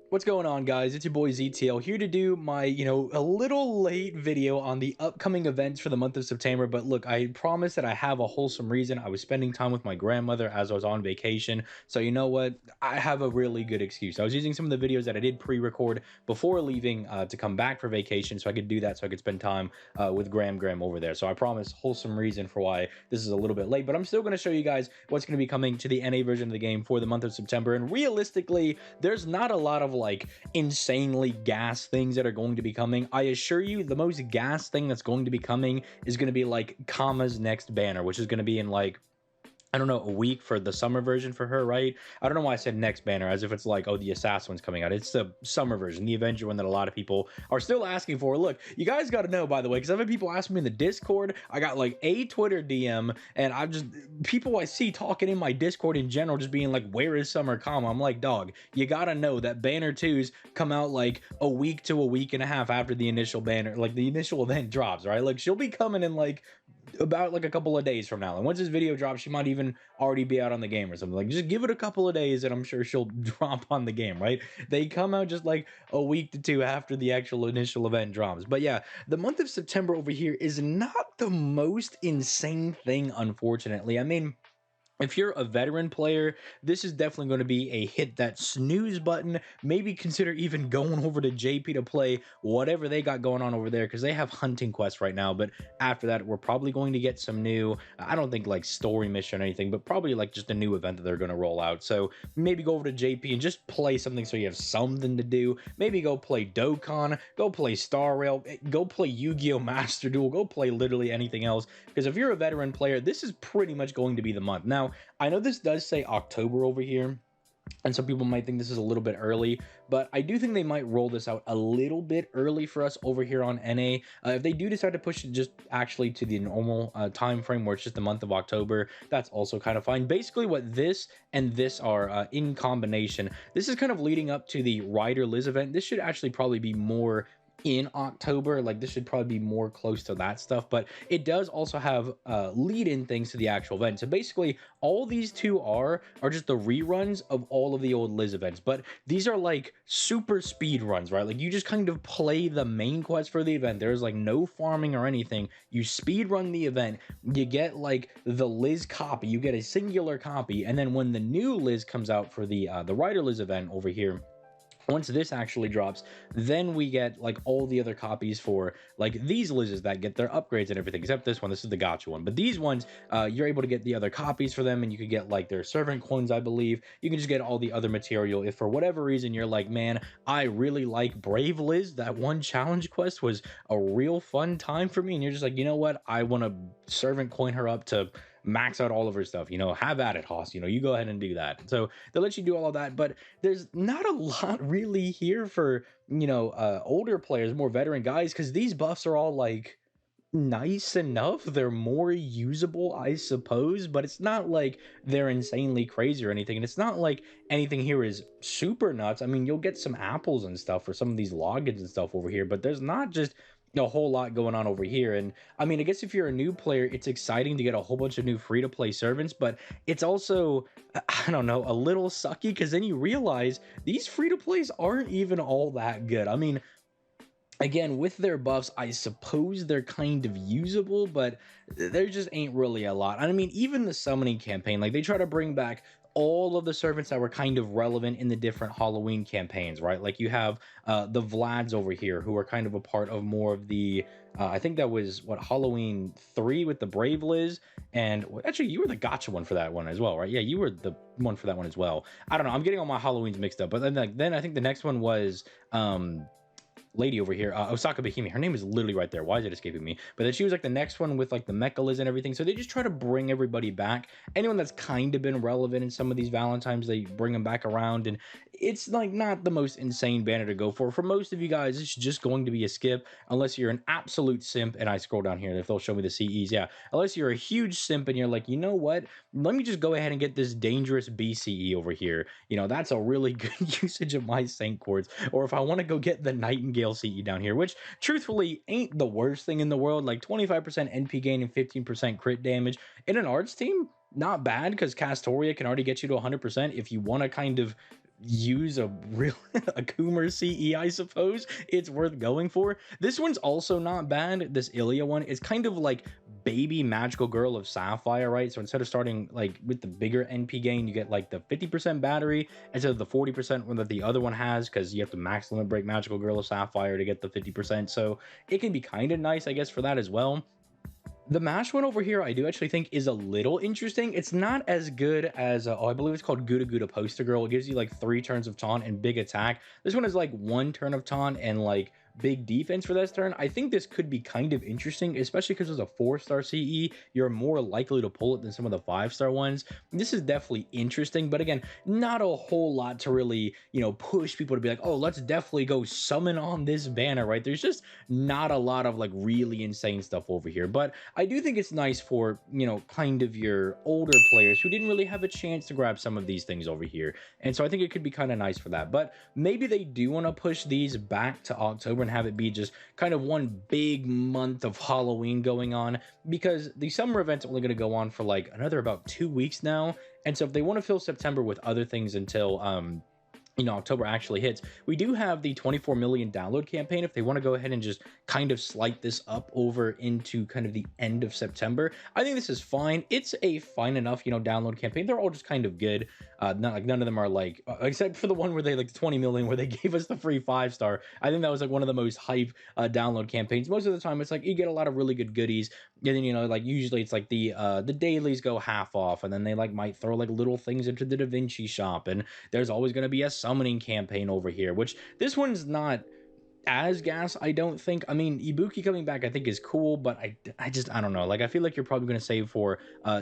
What's going on, guys? It's your boy ZTL here to do my, a little late video on the upcoming events for the month of September. But look, I promise that I have a wholesome reason. I was spending time with my grandmother as I was on vacation. So you know what? I have a really good excuse. I was using some of the videos that I did pre-record before leaving to come back for vacation, so I could do that, so I could spend time with Graham over there. So I promise, wholesome reason for why this is a little bit late. But I'm still going to show you guys what's going to be coming to the NA version of the game for the month of September. And realistically, there's not a lot of like insanely gas things that are going to be coming. I assure you, the most gas thing that's going to be coming is going to be like Kama's next banner, which is going to be in like, I don't know, a week for the summer version for her, right? I don't know why I said next banner as if it's like, oh, the assassin one's coming out. It's the summer version, the Avenger one that a lot of people are still asking for. Look, you guys got to know, by the way, because I've had people ask me in the Discord. I got like a Twitter DM, and I've just, people I see talking in my Discord in general, just being like, where is Summer Kama? I'm like, dog, you got to know that banner 2s come out like a week to a week and a half after the initial banner, like the initial event drops, right? Like she'll be coming in like about like a couple of days from now, and once this video drops she might even already be out on the game or something. Like, just give it a couple of days and I'm sure she'll drop on the game, right? They come out just like a week to two after the actual initial event drops. But yeah, the month of September over here is not the most insane thing, unfortunately. I mean, if you're a veteran player, this is definitely going to be a hit that snooze button. Maybe consider even going over to JP to play whatever they got going on over there, because they have hunting quests right now. But after that, we're probably going to get some new, I don't think like story mission or anything, but probably like just a new event that they're going to roll out. So maybe go over to JP and just play something so you have something to do. Maybe go play Dokkan, go play Star Rail, go play Yu-Gi-Oh! Master Duel, go play literally anything else. Because if you're a veteran player, this is pretty much going to be the month. Now, I know this does say October over here, and some people might think this is a little bit early, but I do think they might roll this out a little bit early for us over here on NA. If they do decide to push it just actually to the normal time frame where it's just the month of October, that's also kind of fine. Basically, what this and this are in combination, this is kind of leading up to the Ryder Liz event. This should actually probably be more in October. Like, this should probably be more close to that stuff, but it does also have lead-in things to the actual event. So basically all these two are just the reruns of all of the old Liz events, but these are like super speed runs, right? Like, you just kind of play the main quest for the event. There's like no farming or anything. You speed run the event, you get like the Liz copy, you get a singular copy, and then when the new Liz comes out for the Ryder Liz event over here, once this actually drops, then we get like all the other copies for like these Liz's that get their upgrades and everything, except this one. This is the gacha one, but these ones you're able to get the other copies for them, and you could get like their servant coins, I believe. You can just get all the other material if for whatever reason you're like, man, I really like Brave Liz. That one challenge quest was a real fun time for me, and you're just like, you know what, I want to servant coin her up to max out all of her stuff. Have at it, Hoss. You go ahead and do that. So they'll let you do all of that, but there's not a lot really here for older players, more veteran guys, because these buffs are all like nice enough. They're more usable, I suppose, but it's not like they're insanely crazy or anything, and it's not like anything here is super nuts. I mean, you'll get some apples and stuff for some of these logins and stuff over here, but there's not just a whole lot going on over here. And I mean, I guess if you're a new player, it's exciting to get a whole bunch of new free-to-play servants, but it's also, I don't know, a little sucky, because then you realize these free-to-plays aren't even all that good. I mean, again, with their buffs, I suppose they're kind of usable, but there just ain't really a lot. I mean, even the summoning campaign, like, they try to bring back all of the servants that were kind of relevant in the different Halloween campaigns, right? Like, you have the Vlads over here, who are kind of a part of more of the I think that was what, Halloween 3 with the Brave Liz, and actually you were the gotcha one for that one as well, right? Yeah, you were the one for that one as well. I don't know, I'm getting all my Halloweens mixed up, but then I think the next one was lady over here, Osaka Bahimi. Her name is literally right there. Why is it escaping me? But then she was like the next one with like the Mecha Liz and everything. So they just try to bring everybody back. Anyone that's kind of been relevant in some of these Valentines, they bring them back around. And it's like not the most insane banner to go for. For most of you guys, it's just going to be a skip unless you're an absolute simp. And I scroll down here if they'll show me the CEs. Yeah, unless you're a huge simp and you're like, you know what? Let me just go ahead and get this dangerous BCE over here. That's a really good usage of my Saint Quartz. Or if I want to go get the Nightingale CE down here, which truthfully ain't the worst thing in the world. Like 25% NP gain and 15% crit damage in an arts team, not bad, because Castoria can already get you to 100% if you want to kind of use a real a Coomer CE, I suppose it's worth going for. This one's also not bad. This Ilya one is kind of like baby magical girl of Sapphire, right? So instead of starting like with the bigger NP gain, you get like the 50% battery instead of the 40% one that the other one has, because you have to max limit break magical girl of Sapphire to get the 50%. So it can be kind of nice, I guess, for that as well. The mash one over here, I do actually think is a little interesting. It's not as good as, oh, I believe it's called Gouda Gouda Poster Girl. It gives you like 3 turns of taunt and big attack. This one is like 1 turn of taunt and like big defense for this turn. I think this could be kind of interesting, especially because it's a 4-star CE. You're more likely to pull it than some of the 5-star ones. This is definitely interesting, but again, not a whole lot to really, push people to be like, oh, let's definitely go summon on this banner, right? There's just not a lot of like really insane stuff over here. But I do think it's nice for, kind of your older players who didn't really have a chance to grab some of these things over here. And so I think it could be kind of nice for that. But maybe they do want to push these back to October and have it be just kind of one big month of Halloween going on, because the summer event's only going to go on for like another about 2 weeks now. And so if they want to fill September with other things until October actually hits, we do have the 24 million download campaign. If they want to go ahead and just kind of slight this up over into kind of the end of September, I think this is fine. It's a fine enough, download campaign. They're all just kind of good. Not like none of them are like, except for the one where they like 20 million, where they gave us the free 5-star. I think that was like one of the most hype download campaigns. Most of the time, it's like you get a lot of really good goodies, and then like usually it's like the dailies go half off, and then they like might throw like little things into the Da Vinci shop, and there's always going to be a summoning campaign over here, which this one's not as gas, I don't think. I mean, Ibuki coming back, I think is cool, but I don't know. Like, I feel like you're probably going to save for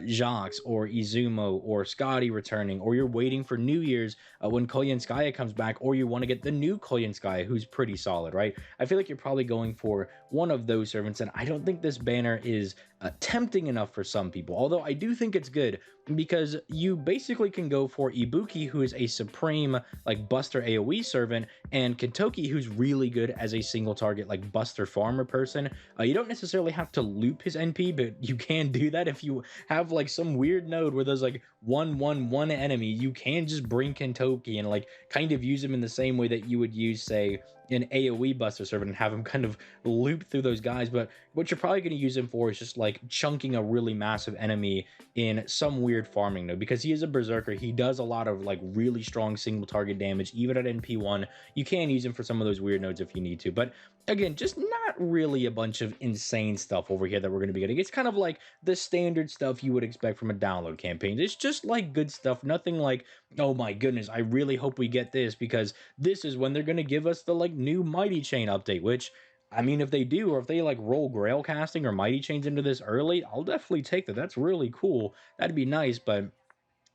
Jacques or Izumo or Scotty returning, or you're waiting for New Year's when Koyenskaya comes back, or you want to get the new Koyenskaya, who's pretty solid, right? I feel like you're probably going for one of those servants, and I don't think this banner is tempting enough for some people. Although I do think it's good, because you basically can go for Ibuki, who is a supreme like Buster AoE servant, and Kentoki, who's really good as a single target like Buster farmer person. You don't necessarily have to loop his NP, but you can do that if you have like some weird node where there's like 1-1-1 enemy. You can just bring Kentoki and like kind of use him in the same way that you would use, say, an AoE Buster servant, and have him kind of loop through those guys. But what you're probably going to use him for is just like chunking a really massive enemy in some weird farming node, because he is a berserker. He does a lot of like really strong single target damage even at NP1. You can use him for some of those weird nodes if you need to, but again, just not really a bunch of insane stuff over here that we're going to be getting. It's kind of like the standard stuff you would expect from a download campaign. It's just like good stuff, nothing like, oh my goodness, I really hope we get this, because this is when they're going to give us the like new Mighty Chain update, which, I mean, if they do, or if they like roll Grail casting or Mighty Chains into this early, I'll definitely take that. That's really cool. That'd be nice, but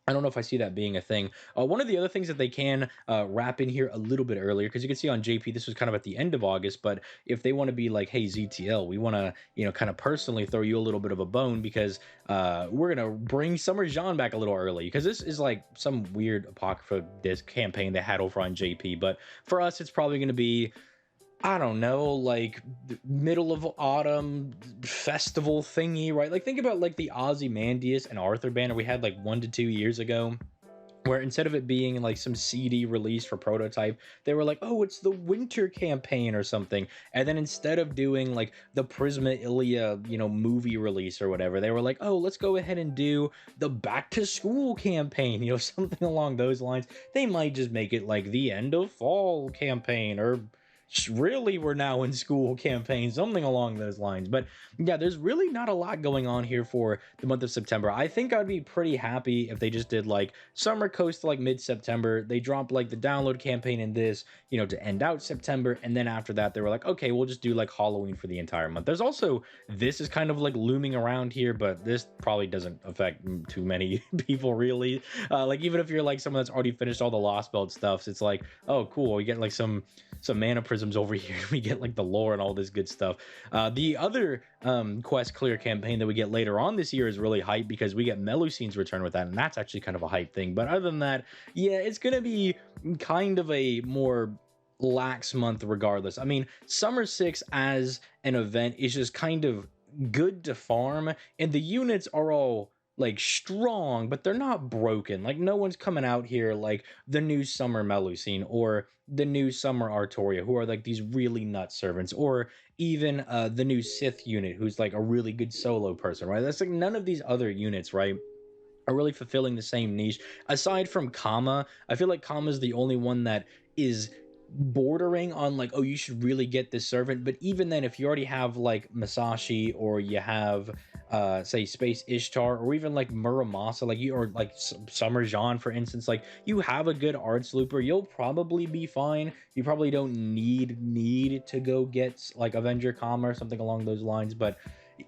I don't know if I see that being a thing. One of the other things that they can wrap in here a little bit earlier, because you can see on JP, this was kind of at the end of August, but if they want to be like, hey, ZTL, we want to, kind of personally throw you a little bit of a bone, because we're going to bring Summer Jean back a little early, because this is like some weird Apocrypha disc campaign they had over on JP. But for us, it's probably going to be, I don't know, like middle of autumn festival thingy, right? Like, think about like the Ozymandias and Arthur banner we had like 1 to 2 years ago, where instead of it being like some CD release for prototype, they were like, oh, it's the winter campaign or something. And then instead of doing like the Prisma Ilia, movie release or whatever, they were like, oh, let's go ahead and do the back to school campaign, something along those lines. They might just make it like the end of fall campaign, or really we're now in school campaign, something along those lines. But yeah, there's really not a lot going on here for the month of September. I think I'd be pretty happy if they just did like Summer Coast to like mid-September. They dropped like the download campaign in this, to end out September, and then after that they were like, okay, we'll just do like Halloween for the entire month. There's also, this is kind of like looming around here, but this probably doesn't affect too many people really. Like, even if you're like someone that's already finished all the Lost Belt stuff, it's like, oh cool, we get like some mana prisms over here. We get like the lore and all this good stuff. The other quest clear campaign that we get later on this year is really hype, because we get Melusine's return with that, and that's actually kind of a hype thing. But other than that, yeah, it's gonna be kind of a more lax month regardless. I mean, Summer 6 as an event is just kind of good to farm, and the units are all like strong, but they're not broken. Like no one's coming out here like the new Summer Melusine or the new Summer Artoria, who are like these really nut servants, or even the new Sith unit, who's like a really good solo person, right? That's like none of these other units, right, are really fulfilling the same niche. Aside from Kama, I feel like Kama is the only one that is bordering on like, oh, you should really get this servant. But even then, if you already have like Masashi, or you have say Space Ishtar, or even like Muramasa, like you, or like Summer Jean, for instance, like you have a good arts looper, you'll probably be fine. You probably don't need to go get like Avenger Kama or something along those lines. But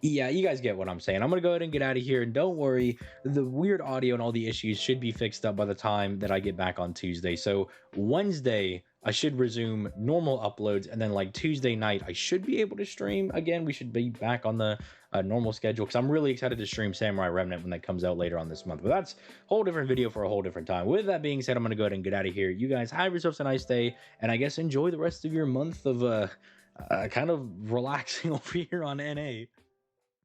yeah, you guys get what I'm saying. I'm gonna go ahead and get out of here, and don't worry, the weird audio and all the issues should be fixed up by the time that I get back on Tuesday. So Wednesday I should resume normal uploads, and then like Tuesday night I should be able to stream again. We should be back on the normal schedule, because I'm really excited to stream Samurai Remnant when that comes out later on this month. But that's a whole different video for a whole different time. With that being said, I'm gonna go ahead and get out of here. You guys have yourselves a nice day, and I guess enjoy the rest of your month of kind of relaxing over here on NA.